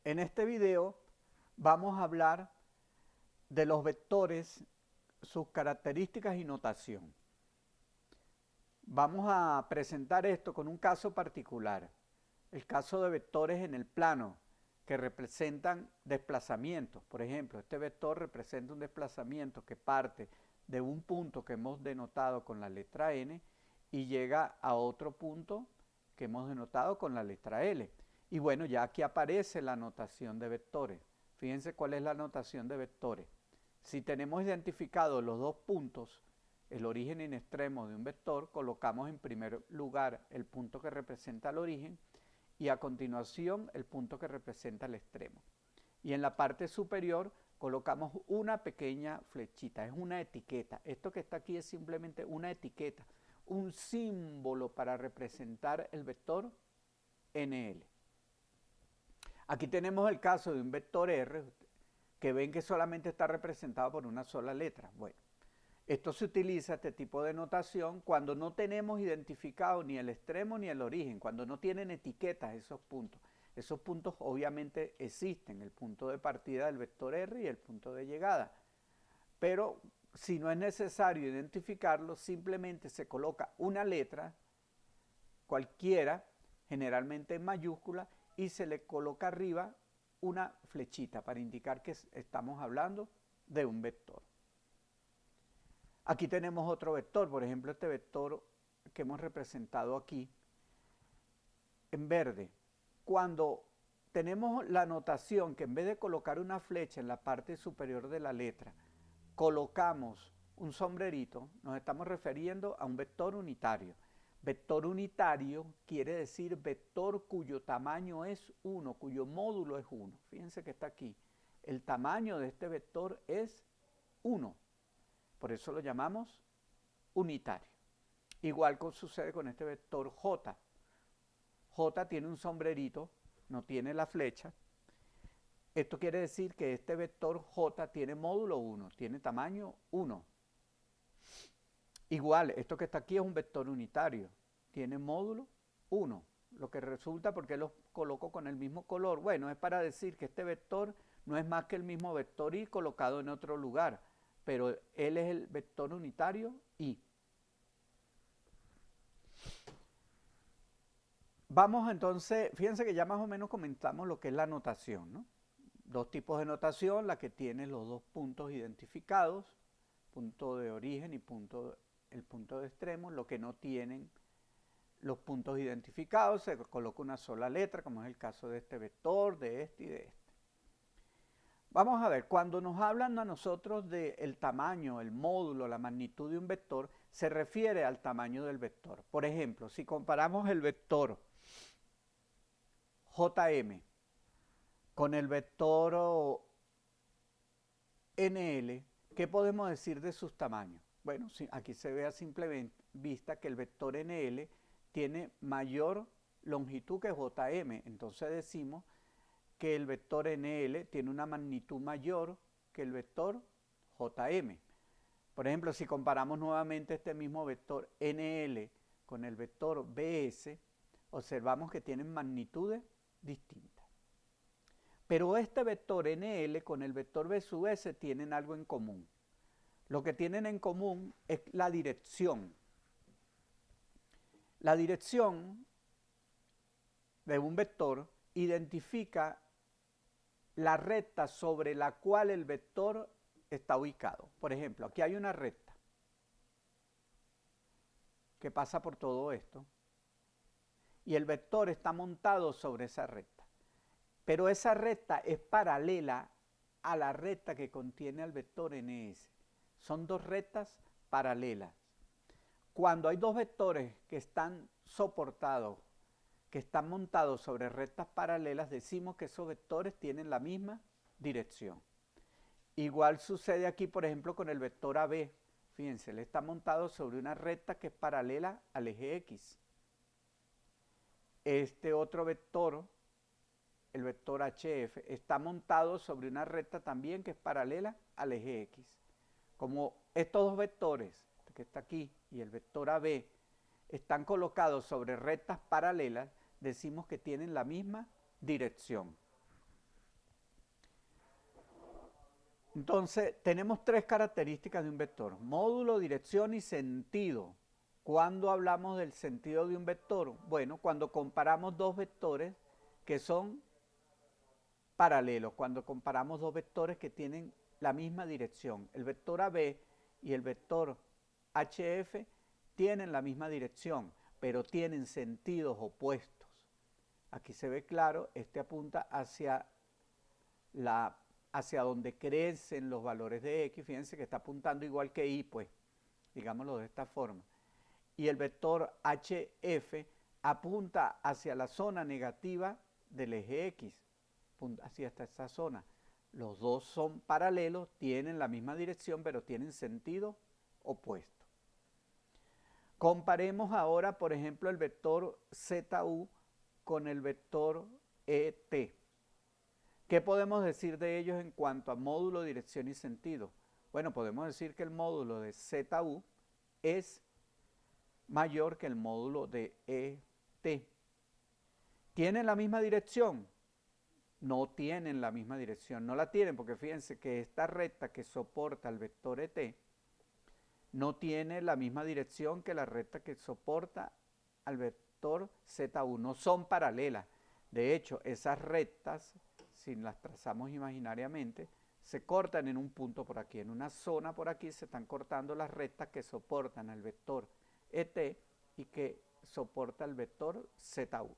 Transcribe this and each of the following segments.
En este video vamos a hablar de los vectores, sus características y notación. Vamos a presentar esto con un caso particular, el caso de vectores en el plano que representan desplazamientos. Por ejemplo, este vector representa un desplazamiento que parte de un punto que hemos denotado con la letra N y llega a otro punto que hemos denotado con la letra L. Y bueno, ya aquí aparece la notación de vectores. Fíjense cuál es la notación de vectores. Si tenemos identificados los dos puntos, el origen en extremo de un vector, colocamos en primer lugar el punto que representa el origen y a continuación el punto que representa el extremo. Y en la parte superior colocamos una pequeña flechita, es una etiqueta. Esto que está aquí es simplemente una etiqueta, un símbolo para representar el vector NL. Aquí tenemos el caso de un vector R, que ven que solamente está representado por una sola letra. Bueno, esto se utiliza, este tipo de notación, cuando no tenemos identificado ni el extremo ni el origen, cuando no tienen etiquetas esos puntos. Esos puntos obviamente existen, el punto de partida del vector R y el punto de llegada. Pero si no es necesario identificarlo, simplemente se coloca una letra, cualquiera, generalmente en mayúscula, y se le coloca arriba una flechita para indicar que estamos hablando de un vector. Aquí tenemos otro vector, por ejemplo, este vector que hemos representado aquí en verde. Cuando tenemos la notación que en vez de colocar una flecha en la parte superior de la letra, colocamos un sombrerito, nos estamos refiriendo a un vector unitario. Vector unitario quiere decir vector cuyo tamaño es 1, cuyo módulo es 1. Fíjense que está aquí. El tamaño de este vector es 1. Por eso lo llamamos unitario. Igual sucede con este vector J. J tiene un sombrerito, no tiene la flecha. Esto quiere decir que este vector J tiene módulo 1, tiene tamaño 1. Igual, esto que está aquí es un vector unitario, tiene módulo 1, lo que resulta porque los coloco con el mismo color. Bueno, es para decir que este vector no es más que el mismo vector Y colocado en otro lugar, pero él es el vector unitario Y. Vamos entonces, fíjense que ya más o menos comentamos lo que es la notación, ¿no? Dos tipos de notación, la que tiene los dos puntos identificados, punto de origen y el punto de extremo, lo que no tienen los puntos identificados, se coloca una sola letra, como es el caso de este vector, de este y de este. Vamos a ver, cuando nos hablan a nosotros del tamaño, el módulo, la magnitud de un vector, se refiere al tamaño del vector. Por ejemplo, si comparamos el vector JM con el vector NL, ¿qué podemos decir de sus tamaños? Bueno, aquí se ve a simple vista que el vector NL tiene mayor longitud que JM, entonces decimos que el vector NL tiene una magnitud mayor que el vector JM. Por ejemplo, si comparamos nuevamente este mismo vector NL con el vector BS, observamos que tienen magnitudes distintas. Pero este vector NL con el vector B sub S tienen algo en común. Lo que tienen en común es la dirección. La dirección de un vector identifica la recta sobre la cual el vector está ubicado. Por ejemplo, aquí hay una recta que pasa por todo esto y el vector está montado sobre esa recta. Pero esa recta es paralela a la recta que contiene el vector NS. Son dos rectas paralelas. Cuando hay dos vectores que están soportados, que están montados sobre rectas paralelas, decimos que esos vectores tienen la misma dirección. Igual sucede aquí, por ejemplo, con el vector AB. Fíjense, él está montado sobre una recta que es paralela al eje X. Este otro vector, el vector HF, está montado sobre una recta también que es paralela al eje X. Como estos dos vectores, que está aquí, y el vector AB, están colocados sobre rectas paralelas, decimos que tienen la misma dirección. Entonces, tenemos tres características de un vector: módulo, dirección y sentido. ¿Cuándo hablamos del sentido de un vector? Bueno, cuando comparamos dos vectores que son paralelos, cuando comparamos dos vectores que tienen la misma dirección. El vector AB y el vector HF tienen la misma dirección, pero tienen sentidos opuestos. Aquí se ve claro, este apunta hacia donde crecen los valores de X. Fíjense que está apuntando igual que Y, pues, digámoslo de esta forma. Y el vector HF apunta hacia la zona negativa del eje X, hacia esta zona. Los dos son paralelos, tienen la misma dirección, pero tienen sentido opuesto. Comparemos ahora, por ejemplo, el vector ZU con el vector ET. ¿Qué podemos decir de ellos en cuanto a módulo, dirección y sentido? Bueno, podemos decir que el módulo de ZU es mayor que el módulo de ET. ¿Tienen la misma dirección? No tienen la misma dirección, no la tienen, porque fíjense que esta recta que soporta el vector ET no tiene la misma dirección que la recta que soporta al vector ZU, no son paralelas. De hecho, esas rectas, si las trazamos imaginariamente, se cortan en un punto por aquí, en una zona por aquí se están cortando las rectas que soportan al vector ET y que soporta el vector ZU.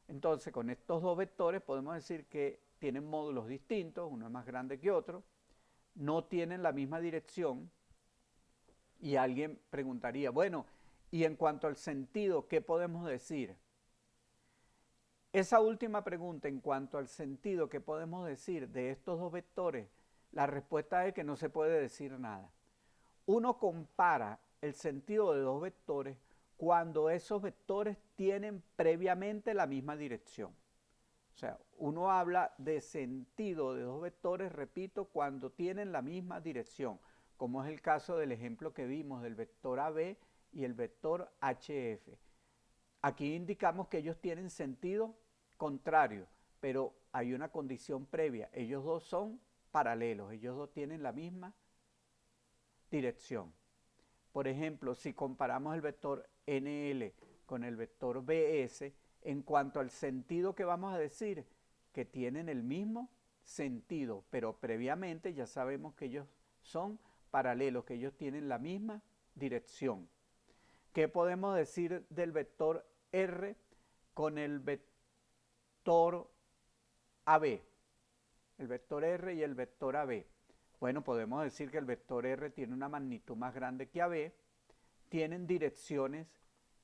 Entonces, con estos dos vectores podemos decir que tienen módulos distintos, uno es más grande que otro, no tienen la misma dirección. Y alguien preguntaría, bueno, y en cuanto al sentido, ¿qué podemos decir? Esa última pregunta, en cuanto al sentido, ¿qué podemos decir de estos dos vectores? La respuesta es que no se puede decir nada. Uno compara el sentido de dos vectores cuando esos vectores tienen previamente la misma dirección. O sea, uno habla de sentido de dos vectores, repito, cuando tienen la misma dirección, como es el caso del ejemplo que vimos del vector AB y el vector HF. Aquí indicamos que ellos tienen sentido contrario, pero hay una condición previa. Ellos dos son paralelos, ellos dos tienen la misma dirección. Por ejemplo, si comparamos el vector NL con el vector BS, en cuanto al sentido, que vamos a decir que tienen el mismo sentido, pero previamente ya sabemos que ellos son paralelos, que ellos tienen la misma dirección. ¿Qué podemos decir del vector R con el vector AB? El vector R y el vector AB. Bueno, podemos decir que el vector R tiene una magnitud más grande que AB, tienen direcciones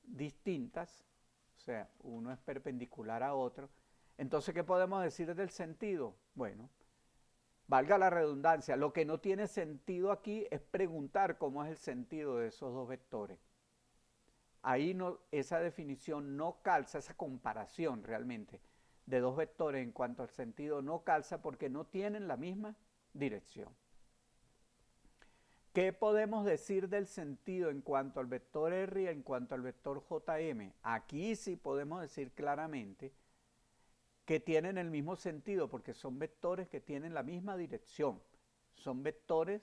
distintas, o sea, uno es perpendicular a otro. Entonces, ¿qué podemos decir del sentido? Bueno, valga la redundancia, lo que no tiene sentido aquí es preguntar cómo es el sentido de esos dos vectores. Ahí no, esa definición no calza, esa comparación realmente de dos vectores en cuanto al sentido no calza porque no tienen la misma dirección. ¿Qué podemos decir del sentido en cuanto al vector R y en cuanto al vector JM? Aquí sí podemos decir claramente que tienen el mismo sentido porque son vectores que tienen la misma dirección. Son vectores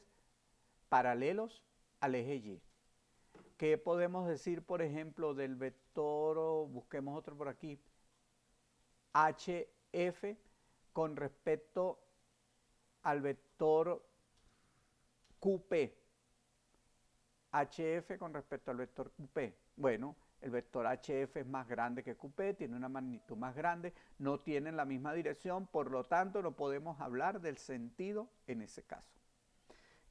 paralelos al eje Y. ¿Qué podemos decir, por ejemplo, del vector, busquemos otro por aquí, HF con respecto al vector QP? HF con respecto al vector QP. Bueno, el vector HF es más grande que QP, tiene una magnitud más grande, no tienen la misma dirección, por lo tanto no podemos hablar del sentido en ese caso.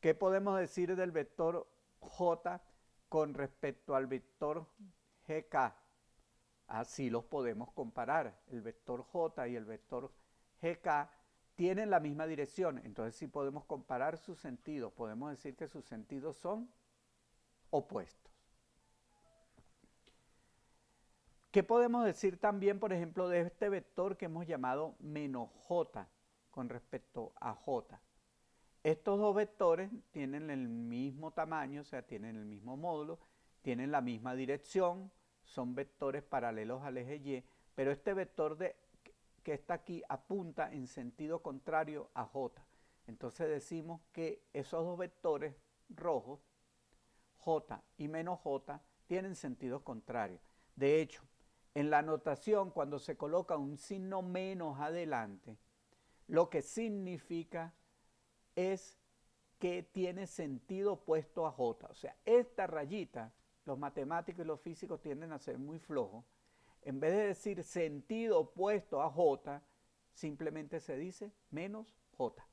¿Qué podemos decir del vector J con respecto al vector GK? Así los podemos comparar. El vector J y el vector GK tienen la misma dirección, entonces sí podemos comparar sus sentidos, podemos decir que sus sentidos son opuestos. ¿Qué podemos decir también, por ejemplo, de este vector que hemos llamado menos J con respecto a J? Estos dos vectores tienen el mismo tamaño, o sea, tienen el mismo módulo, tienen la misma dirección, son vectores paralelos al eje Y, pero este vector que está aquí apunta en sentido contrario a J. Entonces decimos que esos dos vectores rojos, J y menos J, tienen sentidos contrarios. De hecho, en la notación, cuando se coloca un signo menos adelante, lo que significa es que tiene sentido opuesto a J. O sea, esta rayita, los matemáticos y los físicos tienden a ser muy flojos. En vez de decir sentido opuesto a J, simplemente se dice menos J.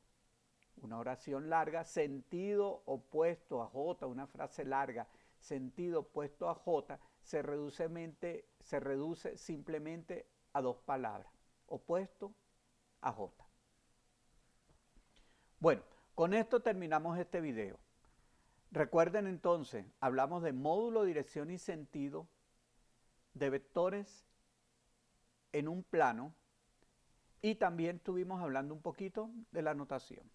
Una oración larga, sentido opuesto a J, una frase larga, sentido opuesto a J, se reduce simplemente a dos palabras, opuesto a J. Bueno, con esto terminamos este video. Recuerden entonces, hablamos de módulo, dirección y sentido, de vectores en un plano, y también estuvimos hablando un poquito de la notación.